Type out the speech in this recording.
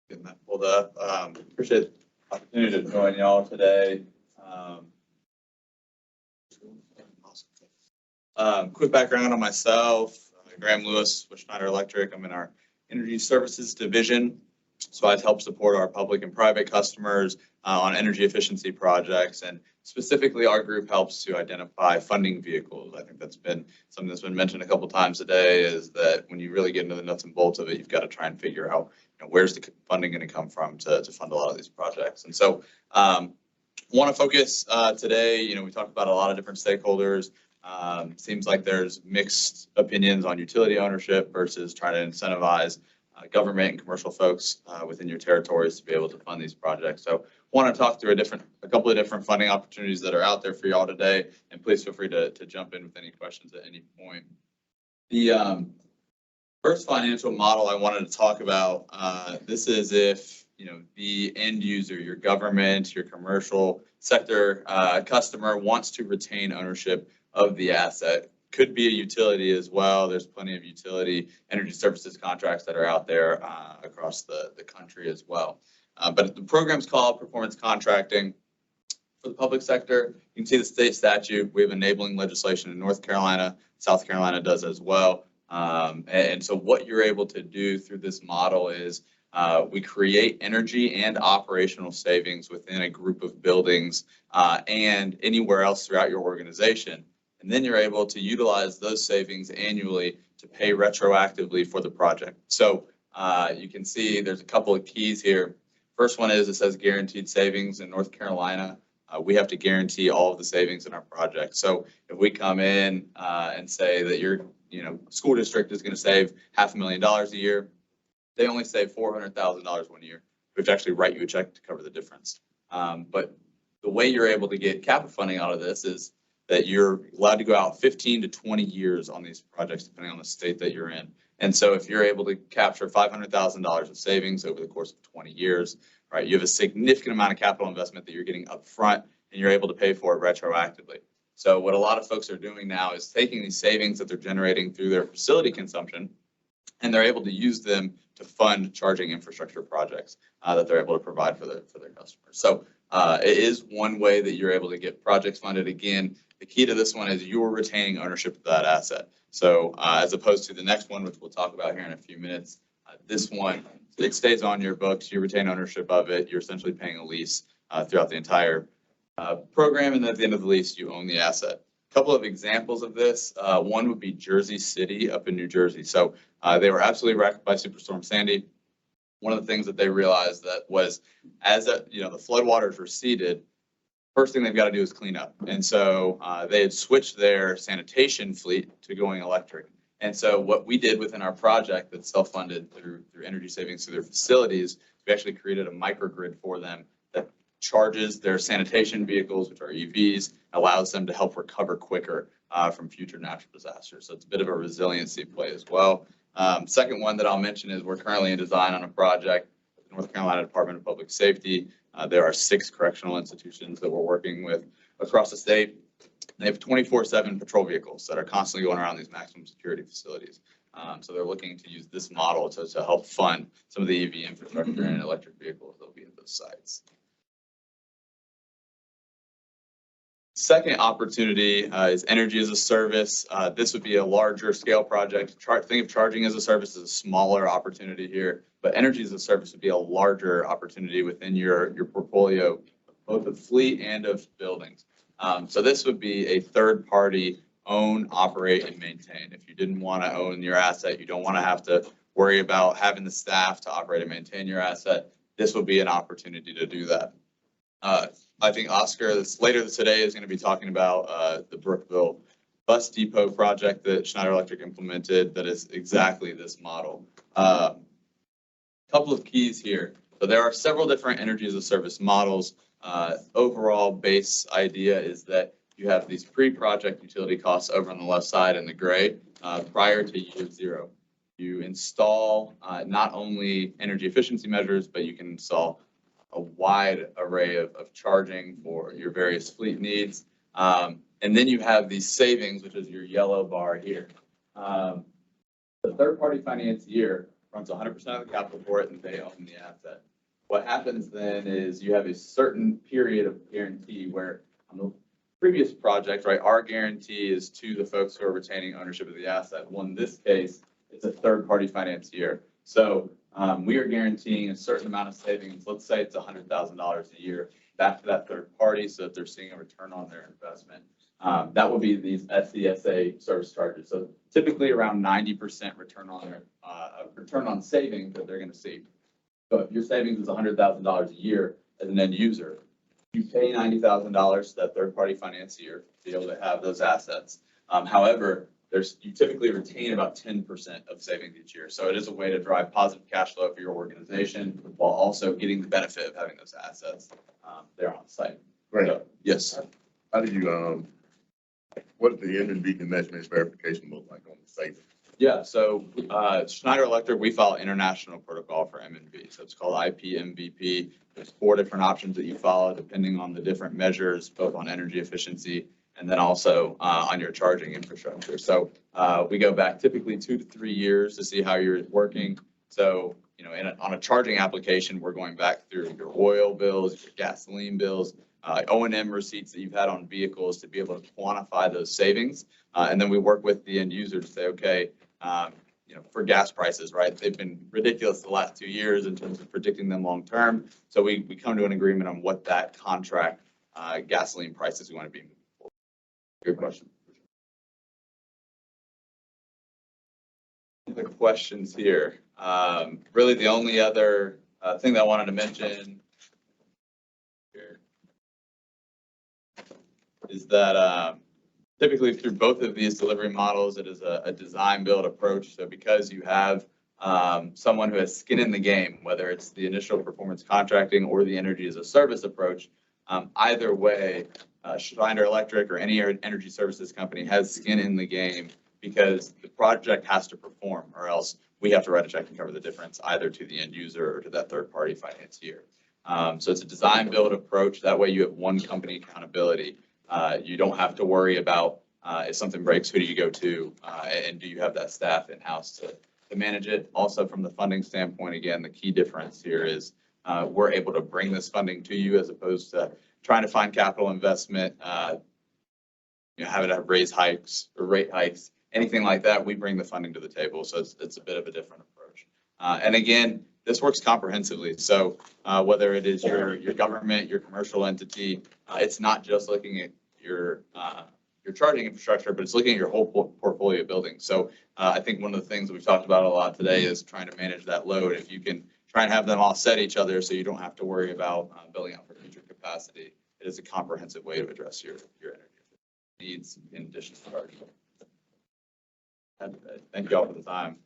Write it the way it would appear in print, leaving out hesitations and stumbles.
Getting that pulled up. Appreciate the opportunity to join y'all today. Quick background on myself. Graham Lewis with Schneider Electric. I'm in our Energy Services Division. So I help support our public and private customers on energy efficiency projects, and specifically our group helps to identify funding vehicles. I think that's been something that's been mentioned a couple times today, is that when you really get into the nuts and bolts of it, you've got to try and figure out, where's the funding going to come from to fund a lot of these projects. And so want to focus today, we talked about a lot of different stakeholders. Seems like there's mixed opinions on utility ownership versus trying to incentivize government and commercial folks within your territories to be able to fund these projects. So want to talk through a couple of different funding opportunities that are out there for y'all today, and please feel free to jump in with any questions at any point. The first financial model I wanted to talk about, this is if the end user, your government, your commercial sector customer wants to retain ownership of the asset. Could be a utility as well. There's plenty of utility energy services contracts that are out there across the country as well. But the program's called performance contracting. For the public sector, you can see the state statute. We have enabling legislation in North Carolina. South Carolina does as well. And so what you're able to do through this model is we create energy and operational savings within a group of buildings and anywhere else throughout your organization. And then you're able to utilize those savings annually to pay retroactively for the project. So you can see there's a couple of keys here. First one is it says guaranteed savings in North Carolina. We have to guarantee all of the savings in our project. So if we come in and say that your school district is going to save $500,000 a year, they only save $400,000 1 year. We have to actually write you a check to cover the difference. But the way you're able to get capital funding out of this is that you're allowed to go out 15 to 20 years on these projects, depending on the state that you're in. And so if you're able to capture $500,000 of savings over the course of 20 years, right, you have a significant amount of capital investment that you're getting up front, and you're able to pay for it retroactively. So what a lot of folks are doing now is taking these savings that they're generating through their facility consumption, and they're able to use them to fund charging infrastructure projects that they're able to provide for their customers. So it is one way that you're able to get projects funded. Again, the key to this one is you're retaining ownership of that asset. So as opposed to the next one, which we'll talk about here in a few minutes, this one, it stays on your books, you retain ownership of it, you're essentially paying a lease throughout the entire program, and at the end of the lease, you own the asset. A couple of examples of this, one would be Jersey City up in New Jersey. So they were absolutely wrecked by Superstorm Sandy. One of the things that they realized that was as the floodwaters receded, first thing they've got to do is clean up. And so they had switched their sanitation fleet to going electric. And so what we did within our project that's self-funded through energy savings through their facilities, we actually created a microgrid for them that charges their sanitation vehicles, which are EVs, allows them to help recover quicker from future natural disasters. So it's a bit of a resiliency play as well. Second one that I'll mention is we're currently in design on a project with the North Carolina Department of Public Safety. There are 6 correctional institutions that we're working with across the state. They have 24/7 patrol vehicles that are constantly going around these maximum security facilities. So they're looking to use this model to help fund some of the EV infrastructure and electric vehicles that will be at those sites. Second opportunity is energy as a service. This would be a larger scale project. Think of charging as a service as a smaller opportunity here, but energy as a service would be a larger opportunity within your portfolio, both of fleet and of buildings. So this would be a third party own, operate, and maintain. If you didn't want to own your asset, you don't want to have to worry about having the staff to operate and maintain your asset, this would be an opportunity to do that. I think Oscar later today is going to be talking about the Brookville bus depot project that Schneider Electric implemented that is exactly this model. Couple of keys here. So there are several different energy as a service models. Overall base idea is that you have these pre-project utility costs over on the left side in the gray prior to year 0. You install not only energy efficiency measures, but you can install a wide array of charging for your various fleet needs. And then you have these savings, which is your yellow bar here. The third-party financier runs 100% of the capital for it, and they own the asset. What happens then is you have a certain period of guarantee where on the previous project, right, our guarantee is to the folks who are retaining ownership of the asset. Well, in this case, it's a third-party financier. So we are guaranteeing a certain amount of savings. Let's say it's $100,000 a year back to that third party, so that they're seeing a return on their investment. That will be these SCSA service charges. So typically around 90% return on their return on savings that they're going to see. So if your savings is $100,000 a year as an end user, you pay $90,000 to that third-party financier to be able to have those assets. However, you typically retain about 10% of savings each year. So it is a way to drive positive cash flow for your organization while also getting the benefit of having those assets there on site. Right. So, yes. How do you, what does the M&B convention verification look like on the site? Yeah, so Schneider Electric, we follow international protocol for M&B. So it's called IP-MVP. There's 4 different options that you follow depending on the different measures, both on energy efficiency and then also on your charging infrastructure. So we go back typically 2 to 3 years to see how you're working. So, you know, on a charging application, we're going back through your oil bills, your gasoline bills, O&M receipts that you've had on vehicles to be able to quantify those savings. And then we work with the end user to say, okay, you know, for gas prices, right? They've been ridiculous the last 2 years in terms of predicting them long term. So we come to an agreement on what that contract gasoline price is going to be. Good question. The questions here. Really, the only other thing that I wanted to mention here is that typically through both of these delivery models, it is a design build approach. So because you have someone who has skin in the game, whether it's the initial performance contracting or the energy as a service approach, either way, Schneider Electric or any energy services company has skin in the game because the project has to perform, or else we have to write a check and cover the difference either to the end user or to that third-party financier. So it's a design build approach. That way you have one company accountability. You don't have to worry about if something breaks, who do you go to, and do you have that staff in-house to manage it. Also, from the funding standpoint, again, the key difference here is we're able to bring this funding to you as opposed to trying to find capital investment, you know, having to raise hikes or rate hikes, anything like that. We bring the funding to the table, so it's a bit of a different approach. And again, this works comprehensively. So whether it is your government, your commercial entity, it's not just looking at your charging infrastructure, but it's looking at your whole portfolio of buildings. So I think one of the things that we've talked about a lot today is trying to manage that load. If you can try and have them offset each other so you don't have to worry about building out for future capacity, it is a comprehensive way to address your energy needs in addition to charging. Thank you all for the time.